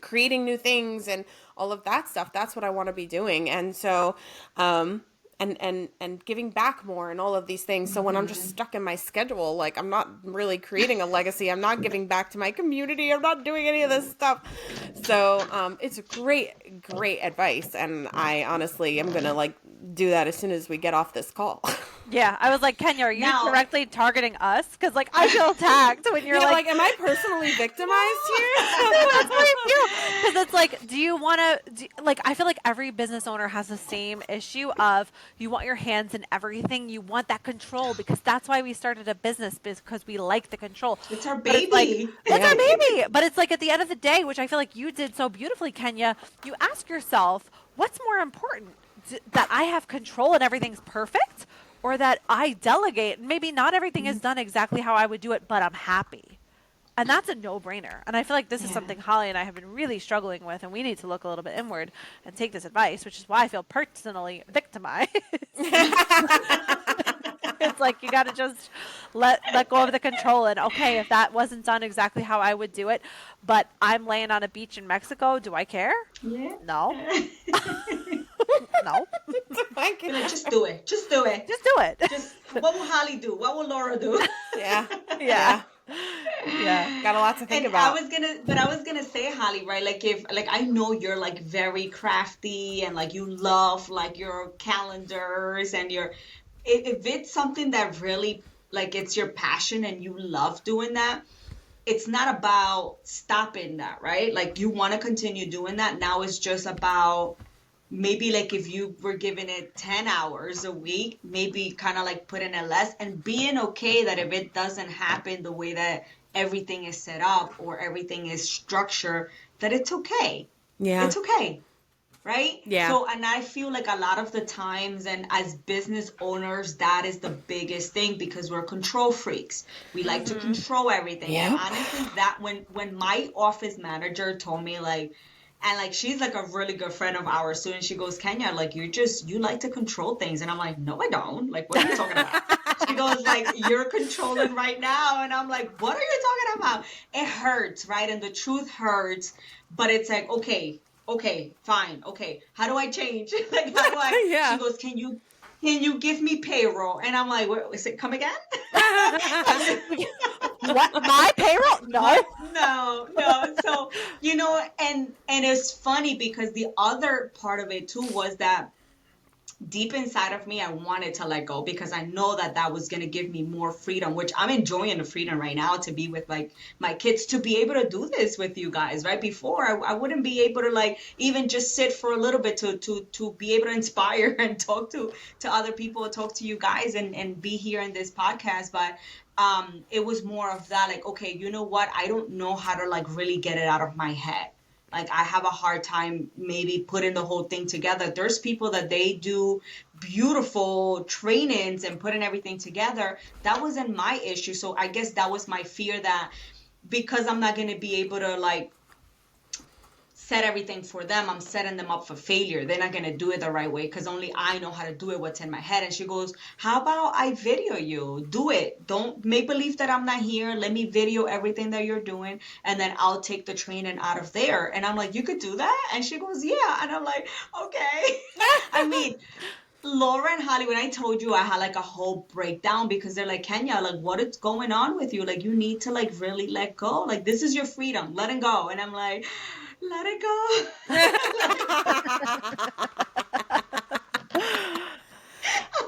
creating new things and all of that stuff. That's what I want to be doing. And so, and giving back more and all of these things. So when I'm just stuck in my schedule, like, I'm not really creating a legacy. I'm not giving back to my community. I'm not doing any of this stuff. So, it's great advice. And I honestly am going to like do that as soon as we get off this call. Yeah, I was like, Kenya, are you Now- directly targeting us? Because like I feel attacked when you're like, am I personally victimized here? that's what I feel. Because it's like, do you want to, like, I feel like every business owner has the same issue of you want your hands in everything. You want that control because that's why we started a business, because we like the control. It's our But it's like, baby. it's our baby. But it's like at the end of the day, which I feel like you did so beautifully, Kenya, you ask yourself, what's more important? That I have control and everything's perfect? Or that I delegate, and maybe not everything is done exactly how I would do it, but I'm happy. And that's a no-brainer. And I feel like this is something Holly and I have been really struggling with, and we need to look a little bit inward and take this advice, which is why I feel personally victimized. It's like you got to just let go of the control. And okay, if that wasn't done exactly how I would do it, but I'm laying on a beach in Mexico, do I care? Yeah. No. No. Like, just do it. Just do it. Just do it. Just what will Holly do? What will Laura do? Yeah. Yeah. Yeah. Got a lot to think And about. I was gonna say, Holly, right? Like like I know you're like very crafty and like you love like your calendars and if it's something that really like it's your passion and you love doing that, it's not about stopping that, right? Like you want to continue doing that. Now it's just about maybe like if you were giving it 10 hours a week, maybe kind of like putting it less and being okay that if it doesn't happen the way that everything is set up or everything is structured, that it's okay. Yeah. It's okay. Right? Yeah. So, and I feel like a lot of the times, and as business owners, that is the biggest thing because we're control freaks. We like to control everything. Yep. And honestly, that when my office manager told me like, and like she's like a really good friend of ours too, and she goes, Kenya, like you like to control things, and I'm like, no, I don't. Like, what are you talking about? She goes, like, you're controlling right now, and I'm like, what are you talking about? It hurts, right? And the truth hurts, but it's like, okay, fine, okay. How do I change? Like, how do I? Yeah. She goes, can you give me payroll? And I'm like, what, is it come again? What? My payroll? No. No. So, and it's funny because the other part of it too was that deep inside of me, I wanted to let go because I know that was going to give me more freedom, which I'm enjoying the freedom right now to be with like my kids, to be able to do this with you guys, right? Before I wouldn't be able to like even just sit for a little bit to be able to inspire and talk to other people, talk to you guys and be here in this podcast. But it was more of that, like, okay, you know what? I don't know how to like really get it out of my head. Like I have a hard time maybe putting the whole thing together. There's people that they do beautiful trainings and putting everything together. That wasn't my issue. So I guess that was my fear that because I'm not going to be able to like set everything for them, I'm setting them up for failure. They're not going to do it the right way because only I know how to do it, what's in my head. And she goes, how about I video you? Do it. Don't make believe that I'm not here. Let me video everything that you're doing. And then I'll take the training out of there. And I'm like, you could do that? And she goes, yeah. And I'm like, okay. I mean, Laura and Holly, when I told you I had like a whole breakdown because they're like, Kenya, like what is going on with you? Like you need to like really let go. Like this is your freedom. Let it go. And I'm like, let it go. I'm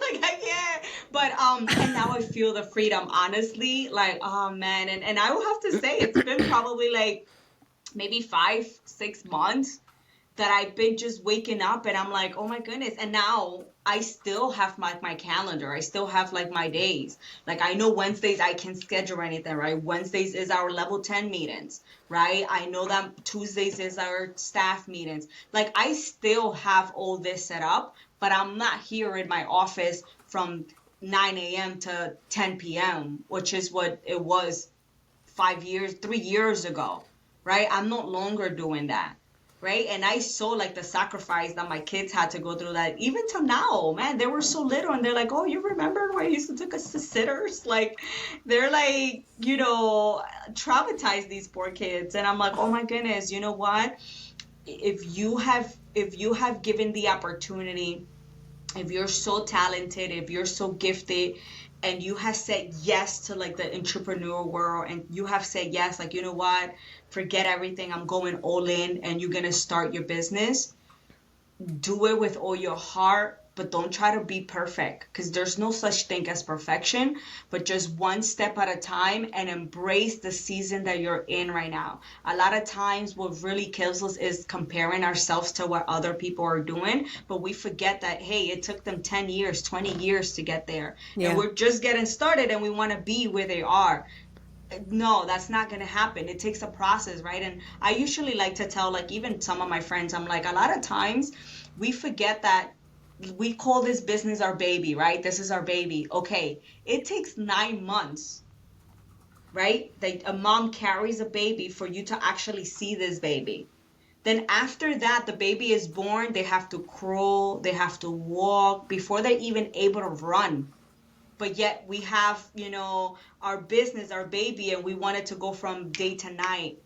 like, I can't. But and now I feel the freedom, honestly. Like, oh man. And I will have to say it's been probably like maybe 5-6 months that I've been just waking up and I'm like, oh my goodness. And now I still have my calendar. I still have like my days. Like I know Wednesdays I can schedule anything, right? Wednesdays is our level 10 meetings, right? I know that Tuesdays is our staff meetings. Like I still have all this set up, but I'm not here in my office from 9 a.m. to 10 p.m., which is what it was 3 years ago, right? I'm no longer doing that, right? And I saw like the sacrifice that my kids had to go through, that even till now, man, they were so little and they're like, oh, you remember when I used to take us to sitters? Like, they're like, traumatized, these poor kids. And I'm like, oh my goodness, you know what? If you have given the opportunity, if you're so talented, if you're so gifted, and you have said yes to like the entrepreneur world, and you have said yes, like, you know what, forget everything, I'm going all in, and you're going to start your business, do it with all your heart, but don't try to be perfect, because there's no such thing as perfection, but just one step at a time, and embrace the season that you're in right now. A lot of times what really kills us is comparing ourselves to what other people are doing, but we forget that, hey, it took them 10 years, 20 years to get there. Yeah. And we're just getting started and we want to be where they are. No, that's not going to happen. It takes a process, right? And I usually like to tell, like, even some of my friends, I'm like, a lot of times we forget that we call this business our baby, right? This is our baby. Okay, it takes 9 months, right? That a mom carries a baby for you to actually see this baby. Then after that, the baby is born, they have to crawl, they have to walk before they're even able to run. But yet we have, our business, our baby, and we want it to go from day to night.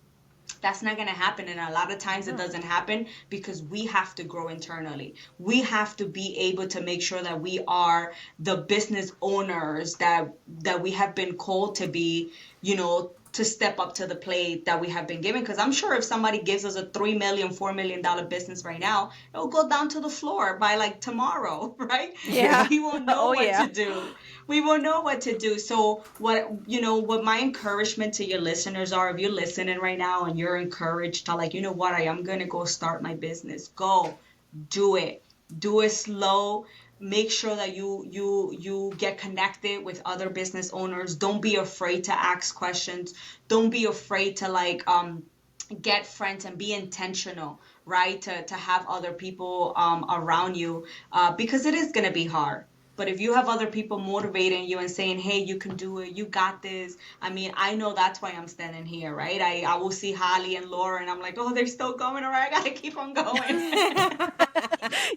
That's not going to happen. And a lot of times it doesn't happen because we have to grow internally. We have to be able to make sure that we are the business owners that we have been called to be, to step up to the plate that we have been given. Because I'm sure if somebody gives us a $3 million, $4 million business right now, it'll go down to the floor by like tomorrow, right? Yeah. We won't know Oh, what yeah. to do. We won't know what to do. So what my encouragement to your listeners are, if you're listening right now and you're encouraged to, like, you know what, I am going to go start my business. Go do it. Do it slow. Make sure that you get connected with other business owners. Don't be afraid to ask questions. Don't be afraid to get friends, and be intentional, right? To have other people around you, because it is going to be hard. But if you have other people motivating you and saying, hey, you can do it, you got this. I mean, I know that's why I'm standing here, right? I will see Holly and Laura and I'm like, oh, they're still going. All right, I got to keep on going.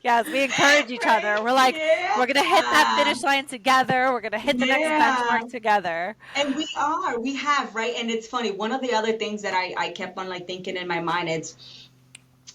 Yes, we encourage each other. We're like, we're going to hit that finish line together. We're going to hit the next benchmark together. And we have, right? And it's funny. One of the other things that I kept on like thinking in my mind, it's,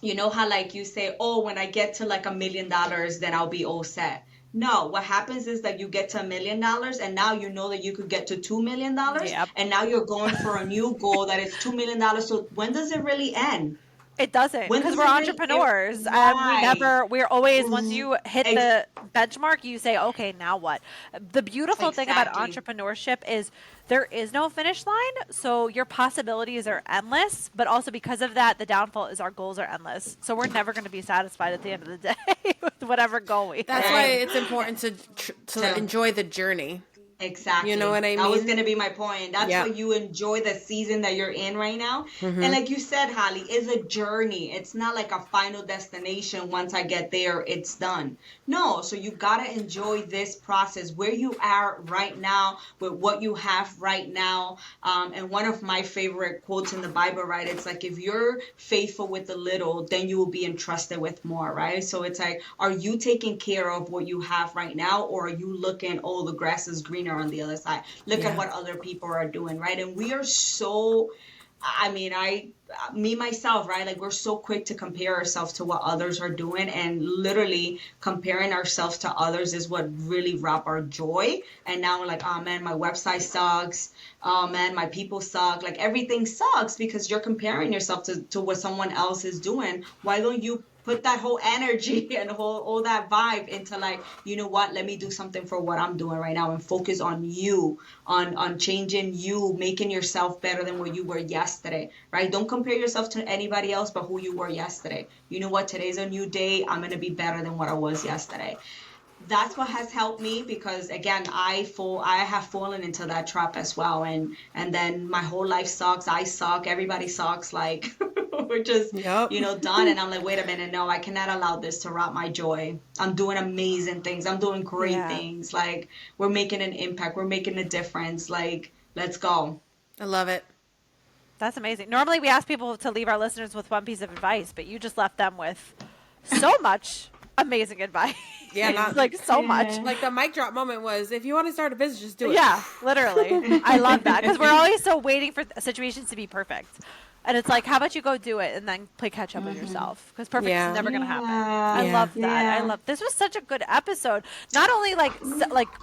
you know how like you say, oh, when I get to like $1 million, then I'll be all set. No, what happens is that you get to $1 million and now you know that you could get to $2 million. Yep. And now you're going for a new goal that is $2 million. So when does it really end? It doesn't, When because does we're it really entrepreneurs. end? Right. We're always, once you hit the benchmark, you say, okay, now what? The beautiful thing about Exactly. entrepreneurship is there is no finish line. So your possibilities are endless, but also because of that, the downfall is our goals are endless. So we're never going to be satisfied at the end of the day with whatever goal we That's have. why it's important to enjoy the journey. Exactly. You know what I mean? That was going to be my point. That's Yeah. why you enjoy the season that you're in right now. Mm-hmm. And like you said, Holly, it's a journey. It's not like a final destination. Once I get there, it's done. No. So you got to enjoy this process where you are right now with what you have right now. And one of my favorite quotes in the Bible, right? It's like, if you're faithful with the little, then you will be entrusted with more, right? So it's like, are you taking care of what you have right now? Or are you looking, oh, the grass is greener on the other side? Look at what other people are doing, right? And we are so, I mean, me myself, right? Like, we're so quick to compare ourselves to what others are doing, and literally comparing ourselves to others is what really rob our joy. And now we're like, oh man, my website sucks. Oh man, my people suck. Like, everything sucks because you're comparing yourself to what someone else is doing. Why don't you put that whole energy and all that vibe into, like, you know what, let me do something for what I'm doing right now and focus on you, on changing you, making yourself better than what you were yesterday, right? Don't compare yourself to anybody else but who you were yesterday. You know what, today's a new day. I'm going to be better than what I was yesterday. That's what has helped me, because again, I have fallen into that trap as well, and then my whole life sucks. I suck. Everybody sucks. Like, we're just, Yep. done. And I'm like, wait a minute, no, I cannot allow this to rob my joy. I'm doing amazing things. I'm doing great things. Like, we're making an impact. We're making a difference. Like, let's go. I love it. That's amazing. Normally we ask people to leave our listeners with one piece of advice, but you just left them with so much amazing advice. Yeah, not like so much. Like the mic drop moment was, if you want to start a business, just do it. Yeah, literally. I love that because we're always so waiting for situations to be perfect. And it's like, how about you go do it and then play catch up with yourself? Because perfect is never going to happen. I love that. I love this was such a good episode. Not only like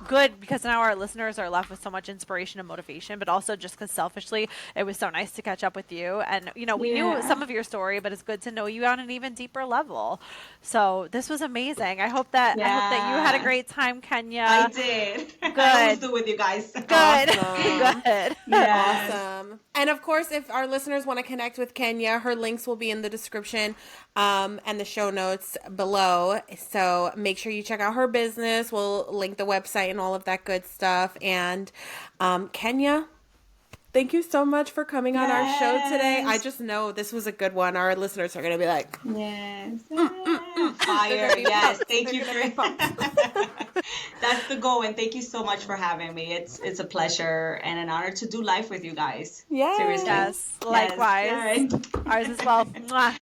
good because now our listeners are left with so much inspiration and motivation, but also just because selfishly it was so nice to catch up with you. And we knew some of your story, but it's good to know you on an even deeper level. So this was amazing. I hope that you had a great time, Kenya. I did. Good. I always do with you guys. Good. Awesome. Good. Yes. Awesome. And of course, if our listeners want to connect with Kenya, her links will be in the description and the show notes below. So make sure you check out her business. We'll link the website and all of that good stuff. And Kenya, thank you so much for coming on our show today. I just know this was a good one. Our listeners are going to be like, yes. Fire. Yes. Thank you for That's the goal. And thank you so much for having me. It's a pleasure and an honor to do life with you guys. Yes. Seriously. Yes. Likewise. Yes. Ours as well. Mwah.